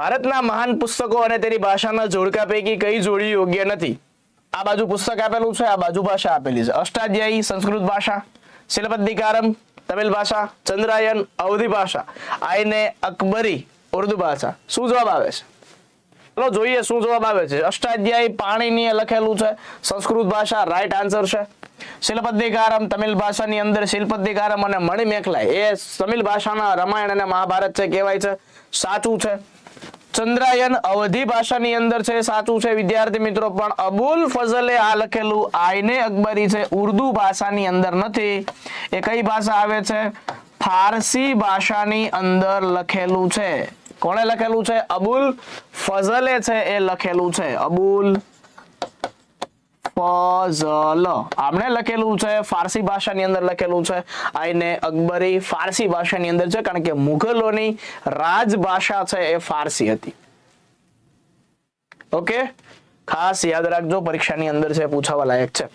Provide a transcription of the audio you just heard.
ભારતના મહાન પુસ્તકો અને તેની ભાષાના જોડકા પૈકી કઈ જોડી યોગ્ય નથી? આ બાજુ પુસ્તક આપેલું છે, આ બાજુ ભાષા આપેલી છે. અષ્ટાધ્યાયી સંસ્કૃત ભાષા, શિલપદ્ધિકારમ તમિલ ભાષા, ચંદ્રાયન અવધી ભાષા, આઈને અકબરી ઉર્દુ ભાષા. શું જવાબ આવે છે? ચલો જોઈએ શું જવાબ આવે છે. અષ્ટાધ્યાયી પાણીની લખેલું છે, સંસ્કૃત ભાષા રાઈટ આન્સર છે. શિલપદ્ધિકારમ તમિલ ભાષાની અંદર શિલપદ્ધિકારમ અને મણિમેખલાઈ એ તમિલ ભાષાના રામાયણ અને મહાભારત છે કહેવાય છે, સાચું છે. ચંદ્રાયન અવધી ભાષાની અંદર છે, સાચું છે વિદ્યાર્થી મિત્રો. પણ અબુલ ફઝલે આ લખેલું આઈને અકબરી છે, ઉર્દુ ભાષાની અંદર નથી. એ કઈ ભાષા આવે છે? ફારસી ભાષાની અંદર લખેલું છે. કોણે લખેલું છે? અબુલ ફઝલે છે એ લખેલું છે. અબુલ ફઝલ આમણે લખેલું છે, ફારસી ભાષાની અંદર લખેલું છે. આઈને અકબરી ફારસી ભાષાની અંદર છે, કારણ કે મુઘલોની રાજભાષા છે એ ફારસી હતી. ઓકે, ખાસ યાદ રાખજો, પરીક્ષાની અંદર છે, પૂછાવા લાયક છે.